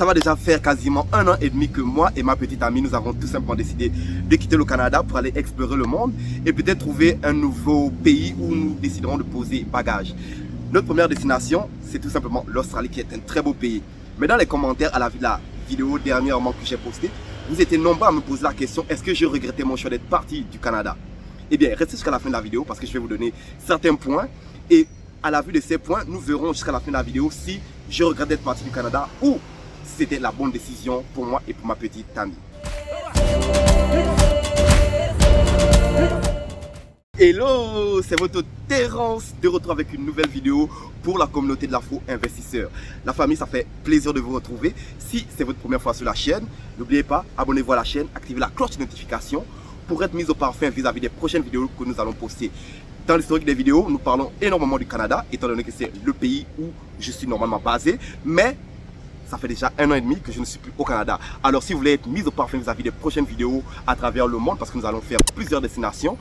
Ça va déjà faire quasiment 1 an et demi que moi et ma petite amie, nous avons tout simplement décidé de quitter le Canada pour aller explorer le monde et peut-être trouver un nouveau pays où nous déciderons de poser bagages. Notre première destination, c'est tout simplement l'Australie qui est un très beau pays. Mais dans les commentaires à la vue de la vidéo dernièrement que j'ai postée, vous étiez nombreux à me poser la question, est-ce que je regrettais mon choix d'être parti du Canada? Eh bien, restez jusqu'à la fin de la vidéo parce que je vais vous donner certains points et à la vue de ces points, nous verrons jusqu'à la fin de la vidéo si je regrette d'être parti du Canada ou si c'était la bonne décision pour moi et pour ma petite amie. Hello, c'est votre Terence de retour avec une nouvelle vidéo pour la communauté de l'Afro-Investisseur. La famille, ça fait plaisir de vous retrouver. Si c'est votre première fois sur la chaîne, n'oubliez pas, abonnez-vous à la chaîne, activez la cloche de notification pour être mis au parfum vis-à-vis des prochaines vidéos que nous allons poster. Dans l'historique des vidéos, nous parlons énormément du Canada, étant donné que c'est le pays où je suis normalement basé, mais ça fait déjà 1 an et demi que je ne suis plus au Canada. Alors si vous voulez être mis au parfum vis-à-vis des prochaines vidéos à travers le monde, parce que nous allons faire plusieurs destinations,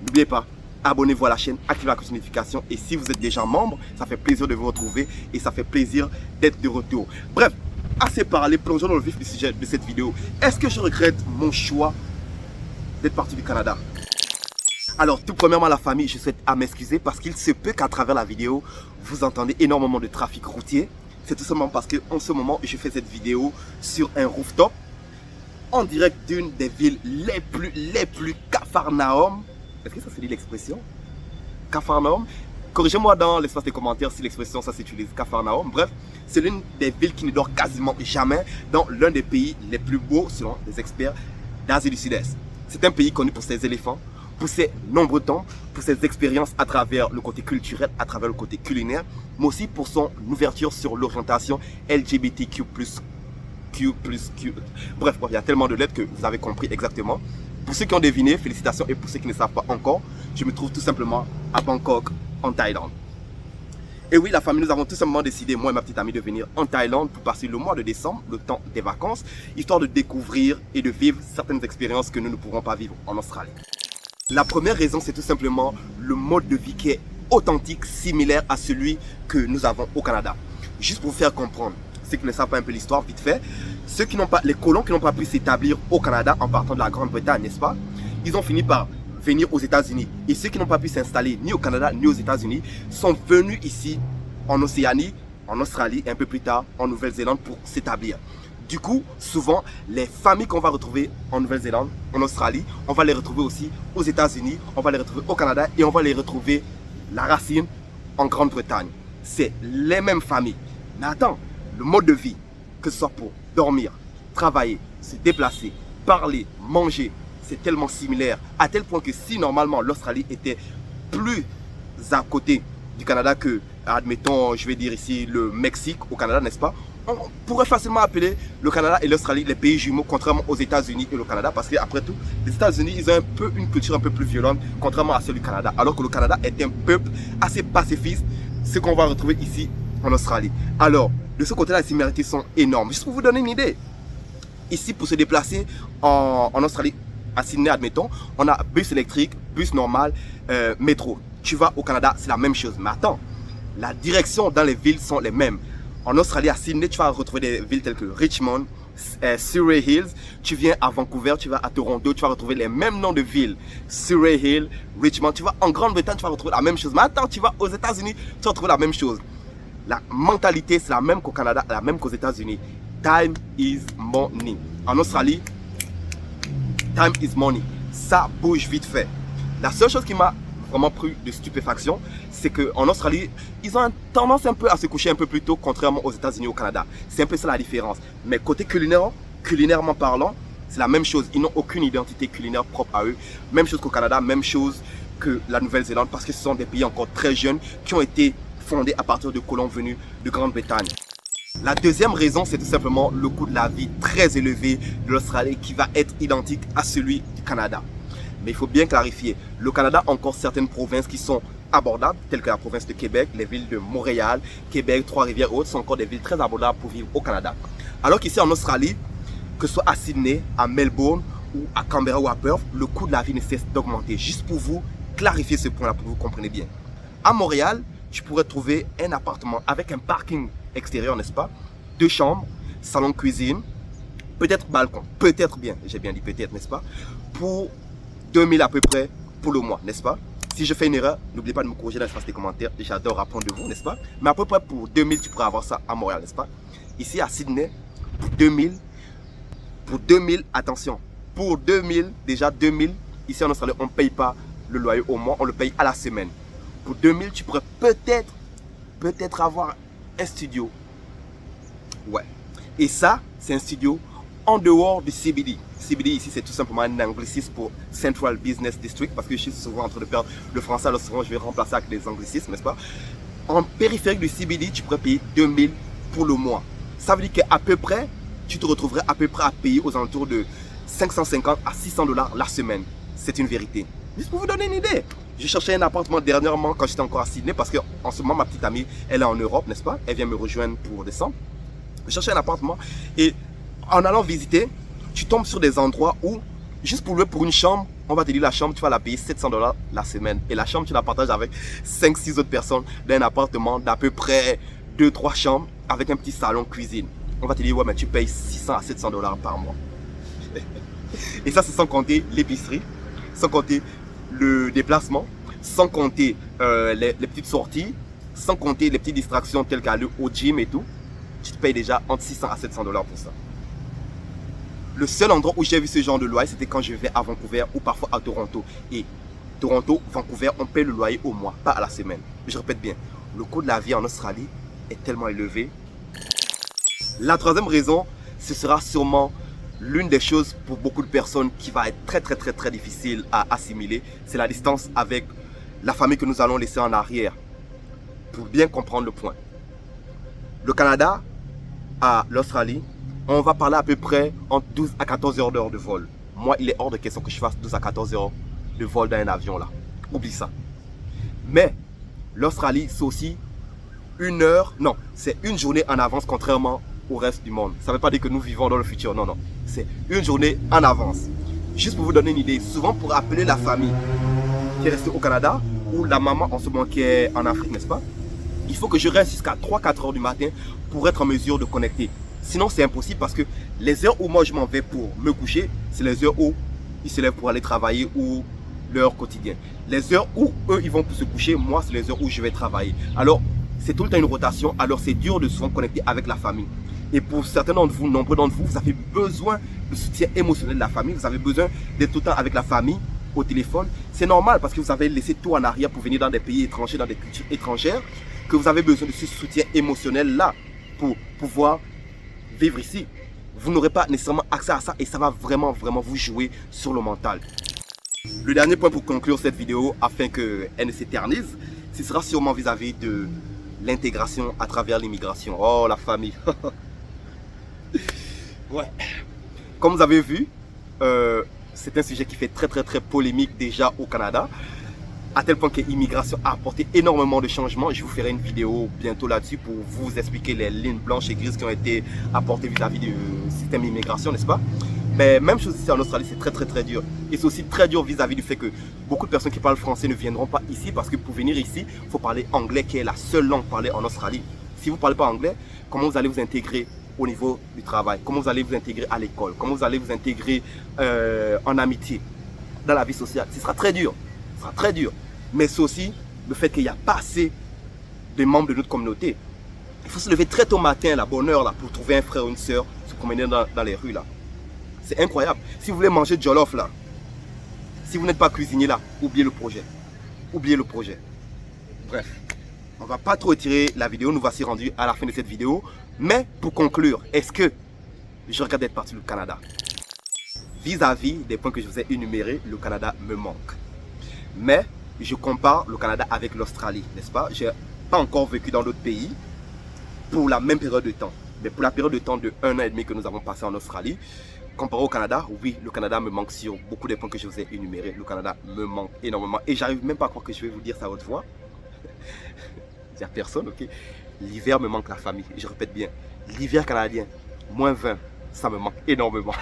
n'oubliez pas, abonnez-vous à la chaîne, activez la cloche de notification et si vous êtes déjà membre, ça fait plaisir de vous retrouver et ça fait plaisir d'être de retour. Bref, assez parlé, plongeons dans le vif du sujet de cette vidéo. Est-ce que je regrette mon choix d'être parti du Canada? Alors tout premièrement la famille, je souhaite à m'excuser parce qu'il se peut qu'à travers la vidéo, vous entendez énormément de trafic routier. C'est tout simplement parce qu'en ce moment, je fais cette vidéo sur un rooftop en direct d'une des villes les plus Capharnaüm. Est-ce que ça se dit l'expression? Capharnaüm? Corrigez-moi dans l'espace des commentaires si l'expression ça s'utilise, Capharnaüm. Bref, c'est l'une des villes qui ne dort quasiment jamais dans l'un des pays les plus beaux selon les experts d'Asie du Sud-Est. C'est un pays connu pour ses éléphants, pour ses nombreux temples, pour ses expériences à travers le côté culturel, à travers le côté culinaire, mais aussi pour son ouverture sur l'orientation LGBTQ+. Bref, il y a tellement de lettres que vous avez compris exactement. Pour ceux qui ont deviné, félicitations, et pour ceux qui ne savent pas encore, je me trouve tout simplement à Bangkok, en Thaïlande. Et oui, la famille, nous avons tout simplement décidé, moi et ma petite amie, de venir en Thaïlande pour passer le mois de décembre, le temps des vacances, histoire de découvrir et de vivre certaines expériences que nous ne pourrons pas vivre en Australie. La première raison, c'est tout simplement le mode de vie qui est authentique, similaire à celui que nous avons au Canada. Juste pour vous faire comprendre, ceux qui ne savent pas un peu l'histoire, vite fait, les colons qui n'ont pas pu s'établir au Canada en partant de la Grande-Bretagne, n'est-ce pas? Ils ont fini par venir aux États-Unis. Et ceux qui n'ont pas pu s'installer ni au Canada ni aux États-Unis sont venus ici en Océanie, en Australie et un peu plus tard en Nouvelle-Zélande pour s'établir. Du coup, souvent, les familles qu'on va retrouver en Nouvelle-Zélande, en Australie, on va les retrouver aussi aux États-Unis, on va les retrouver au Canada et on va les retrouver, la racine, en Grande-Bretagne. C'est les mêmes familles. Mais attends, le mode de vie, que ce soit pour dormir, travailler, se déplacer, parler, manger, c'est tellement similaire, à tel point que si normalement l'Australie était plus à côté du Canada que, admettons, je vais dire ici, le Mexique au Canada, n'est-ce pas? On pourrait facilement appeler le Canada et l'Australie les pays jumeaux, contrairement aux États-Unis et le Canada, parce qu'après tout, les États-Unis, ils ont une culture un peu plus violente, contrairement à celle du Canada, alors que le Canada est un peuple assez pacifiste, ce qu'on va retrouver ici en Australie. Alors, de ce côté-là, les similarités sont énormes. Juste pour vous donner une idée, ici, pour se déplacer en Australie, à Sydney, admettons, on a bus électrique, bus normal, métro. Tu vas au Canada, c'est la même chose. Mais attends, la direction dans les villes sont les mêmes. En Australie, à Sydney, tu vas retrouver des villes telles que Richmond, Surrey Hills. Tu viens à Vancouver, tu vas à Toronto, tu vas retrouver les mêmes noms de villes. Surrey Hill, Richmond. Tu vas en Grande-Bretagne, tu vas retrouver la même chose. Mais attends, tu vas aux États-Unis, tu vas retrouver la même chose. La mentalité, c'est la même qu'au Canada, la même qu'aux États-Unis. Time is money. En Australie, time is money. Ça bouge vite fait. La seule chose qui m'a vraiment pris de stupéfaction, c'est qu'en Australie, ils ont tendance un peu à se coucher un peu plus tôt, contrairement aux États-Unis et au Canada. C'est un peu ça la différence. Mais côté culinairement parlant, c'est la même chose. Ils n'ont aucune identité culinaire propre à eux. Même chose qu'au Canada, même chose que la Nouvelle-Zélande, parce que ce sont des pays encore très jeunes qui ont été fondés à partir de colons venus de Grande-Bretagne. La deuxième raison, c'est tout simplement le coût de la vie très élevé de l'Australie qui va être identique à celui du Canada. Mais il faut bien clarifier, le Canada a encore certaines provinces qui sont abordables, telles que la province de Québec, les villes de Montréal, Québec, Trois-Rivières et autres sont encore des villes très abordables pour vivre au Canada. Alors qu'ici en Australie, que ce soit à Sydney, à Melbourne ou à Canberra ou à Perth, le coût de la vie ne cesse d'augmenter. Juste pour vous clarifier ce point-là, pour que vous compreniez bien. À Montréal, tu pourrais trouver un appartement avec un parking extérieur, n'est-ce pas? 2 chambres, salon de cuisine, peut-être balcon, peut-être bien, j'ai bien dit peut-être, n'est-ce pas, pour 2000 à peu près pour le mois, n'est-ce pas. Si je fais une erreur, n'oubliez pas de me corriger dans l'espace des commentaires, j'adore apprendre de vous, n'est-ce pas. Mais à peu près pour 2000, tu pourrais avoir ça à Montréal, n'est-ce pas. Ici à Sydney, pour 2000, attention, pour 2000, déjà 2000, ici en Australie, on ne paye pas le loyer au mois, on le paye à la semaine. Pour 2000, tu pourrais peut-être avoir un studio. Ouais. Et ça, c'est un studio en dehors du CBD. CBD ici, c'est tout simplement un anglicisme pour Central Business District, parce que je suis souvent en train de perdre le français, alors souvent je vais remplacer avec des anglicismes, n'est-ce pas. En périphérique du CBD, tu pourrais payer 2000 pour le mois. Ça veut dire qu'à peu près, tu te retrouverais à peu près à payer aux alentours de 550 à 600 $ la semaine. C'est une vérité. Juste pour vous donner une idée. J'ai cherché un appartement dernièrement quand j'étais encore à Sydney, parce qu'en ce moment, ma petite amie, elle est en Europe, n'est-ce pas. Elle vient me rejoindre pour décembre. J'ai cherché un appartement et en allant visiter, tu tombes sur des endroits où, juste pour louer pour une chambre, on va te dire la chambre, tu vas la payer 700 $ la semaine. Et la chambre, tu la partages avec 5-6 autres personnes dans un appartement d'à peu près 2-3 chambres avec un petit salon cuisine. On va te dire, ouais, mais tu payes 600 à 700 $ par mois. Et ça, c'est sans compter l'épicerie, sans compter le déplacement, sans compter les petites sorties, sans compter les petites distractions telles qu'aller au gym et tout. Tu te payes déjà entre 600 à 700 $ pour ça. Le seul endroit où j'ai vu ce genre de loyer, c'était quand je vais à Vancouver ou parfois à Toronto. Et Toronto, Vancouver, on paye le loyer au mois, pas à la semaine. Je répète bien, le coût de la vie en Australie est tellement élevé. La troisième raison, ce sera sûrement l'une des choses pour beaucoup de personnes qui va être très difficile à assimiler. C'est la distance avec la famille que nous allons laisser en arrière. Pour bien comprendre le point. Le Canada à l'Australie, on va parler à peu près entre 12 à 14 heures d'heure de vol. Moi, il est hors de question que je fasse 12 à 14 heures de vol dans un avion là. Oublie ça. Mais l'Australie, c'est aussi une heure, non, c'est une journée en avance contrairement au reste du monde. Ça ne veut pas dire que nous vivons dans le futur, non, non. C'est une journée en avance. Juste pour vous donner une idée, souvent pour appeler la famille qui est restée au Canada ou la maman en ce moment qui est en Afrique, n'est-ce pas? Il faut que je reste jusqu'à 3-4 heures du matin pour être en mesure de connecter. Sinon, c'est impossible parce que les heures où moi je m'en vais pour me coucher, c'est les heures où ils se lèvent pour aller travailler ou leur quotidien. Les heures où eux, ils vont pour se coucher, moi, c'est les heures où je vais travailler. Alors, c'est tout le temps une rotation. Alors, c'est dur de souvent connecter avec la famille. Et pour certains d'entre vous, nombreux d'entre vous, vous avez besoin de soutien émotionnel de la famille. Vous avez besoin d'être tout le temps avec la famille au téléphone. C'est normal parce que vous avez laissé tout en arrière pour venir dans des pays étrangers, dans des cultures étrangères, que vous avez besoin de ce soutien émotionnel-là pour pouvoir vivre ici. Vous n'aurez pas nécessairement accès à ça et ça va vraiment vous jouer sur le mental. Le dernier point pour conclure cette vidéo, afin qu'elle ne s'éternise, ce sera sûrement vis-à-vis de l'intégration à travers l'immigration. Oh, la famille. Ouais. Comme vous avez vu, c'est un sujet qui fait très polémique déjà au Canada. À tel point que l'immigration a apporté énormément de changements. Je vous ferai une vidéo bientôt là-dessus pour vous expliquer les lignes blanches et grises qui ont été apportées vis-à-vis du système d'immigration, n'est-ce pas? Mais même chose ici en Australie, c'est très dur. Et c'est aussi très dur vis-à-vis du fait que beaucoup de personnes qui parlent français ne viendront pas ici parce que pour venir ici, il faut parler anglais qui est la seule langue parlée en Australie. Si vous ne parlez pas anglais, comment vous allez vous intégrer au niveau du travail? Comment vous allez vous intégrer à l'école? Comment vous allez vous intégrer en amitié, dans la vie sociale? Ce sera très dur. Ce sera très dur. Mais c'est aussi le fait qu'il n'y a pas assez de membres de notre communauté. Il faut se lever très tôt matin, la bonne heure, là, pour trouver un frère ou une soeur, se promener dans les rues là. C'est incroyable. Si vous voulez manger jollof là, si vous n'êtes pas cuisinier là, oubliez le projet. Oubliez le projet. Bref, on ne va pas trop étirer la vidéo. Nous voici rendus à la fin de cette vidéo. Mais pour conclure, est-ce que je regrette d'être parti du Canada? Vis-à-vis des points que je vous ai énumérés, le Canada me manque. Mais je compare le Canada avec l'Australie, n'est-ce pas? Je n'ai pas encore vécu dans d'autres pays pour la même période de temps. Mais pour la période de temps de 1 an et demi que nous avons passé en Australie, comparé au Canada, oui, le Canada me manque sur beaucoup des points que je vous ai énumérés. Le Canada me manque énormément. Et j'arrive même pas à croire que je vais vous dire ça à haute voix. Il n'y a personne, ok? L'hiver me manque la famille. Je répète bien, l'hiver canadien, -20, ça me manque énormément.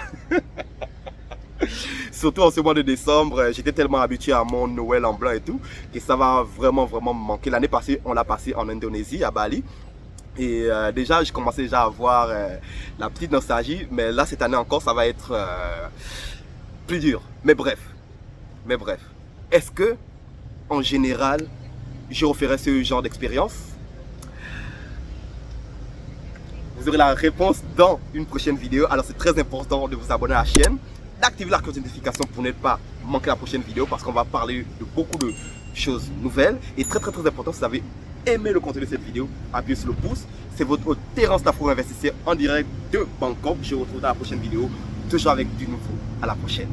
Surtout en ce mois de décembre, j'étais tellement habitué à mon Noël en blanc et tout, que ça va vraiment me manquer. L'année passée, on l'a passé en Indonésie, à Bali. Et déjà, je commençais déjà à avoir la petite nostalgie. Mais là, cette année encore, ça va être plus dur. Mais bref. Est-ce que, en général, je referais ce genre d'expérience? Vous aurez la réponse dans une prochaine vidéo. Alors c'est très important de vous abonner à la chaîne, d'activer la cloche de notification pour ne pas manquer la prochaine vidéo parce qu'on va parler de beaucoup de choses nouvelles. Et très important, si vous avez aimé le contenu de cette vidéo, appuyez sur le pouce. C'est votre hôte Terence Tafro, investisseur en direct de Bangkok. Je vous retrouve dans la prochaine vidéo, toujours avec du nouveau. À la prochaine.